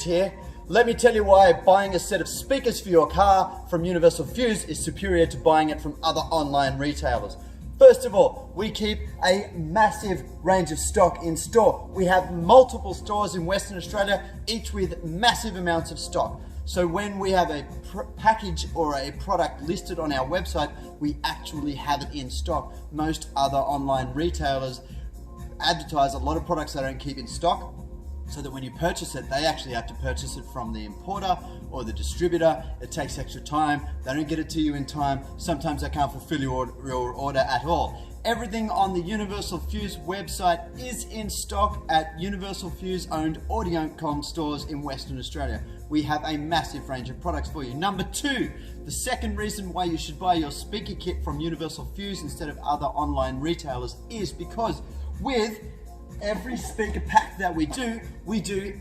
here. Let me tell you why buying a set of speakers for your car from Universalfuze is superior to buying it from other online retailers. First of all, we keep a massive range of stock in store. We have multiple stores in Western Australia, each with massive amounts of stock. So when we have a package or a product listed on our website, we actually have it in stock. Most other online retailers advertise a lot of products they don't keep in stock, so that when you purchase it, they actually have to purchase it from the importer or the distributor. It takes extra time. They don't get it to you in time. Sometimes they can't fulfill your order at all. Everything on the Universalfuze website is in stock at Universalfuze owned Audiocom stores in Western Australia. We have a massive range of products for you. Number two, the second reason why you should buy your speaker kit from Universalfuze instead of other online retailers is because with every speaker pack that we do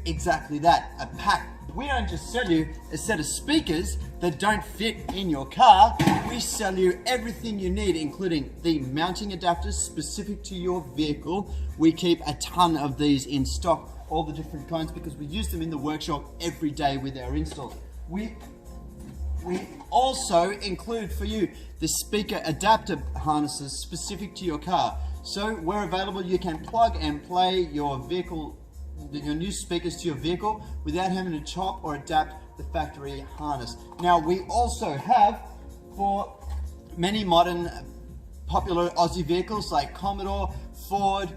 exactly that, a pack. We don't just sell you a set of speakers that don't fit in your car. We sell you everything you need, including the mounting adapters specific to your vehicle. We keep a ton of these in stock, all the different kinds, because we use them in the workshop every day with our installs. We also include for you the speaker adapter harnesses specific to your car. So where available, you can plug and play your new speakers to your vehicle without having to chop or adapt the factory harness. Now we also have, for many modern popular Aussie vehicles like Commodore, Ford,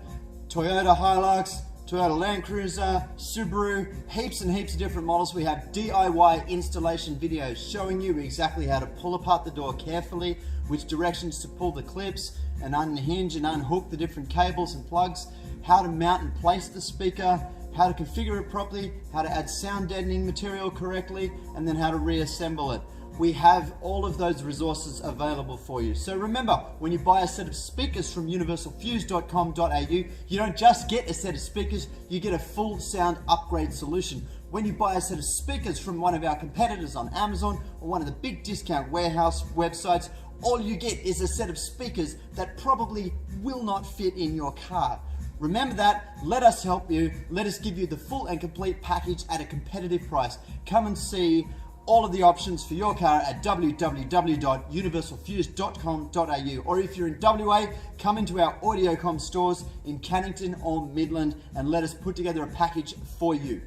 Toyota Hilux, Toyota Land Cruiser, Subaru, heaps and heaps of different models. We have DIY installation videos showing you exactly how to pull apart the door carefully, which directions to pull the clips and unhinge and unhook the different cables and plugs, how to mount and place the speaker, how to configure it properly, how to add sound deadening material correctly, and then how to reassemble it. We have all of those resources available for you. So remember, when you buy a set of speakers from universalfuze.com.au, you don't just get a set of speakers, you get a full sound upgrade solution. When you buy a set of speakers from one of our competitors on Amazon or one of the big discount warehouse websites, all you get is a set of speakers that probably will not fit in your car. Remember that, let us help you, let us give you the full and complete package at a competitive price. Come and see all of the options for your car at www.universalfuze.com.au, or if you're in WA, come into our Audiocom stores in Cannington or Midland and let us put together a package for you.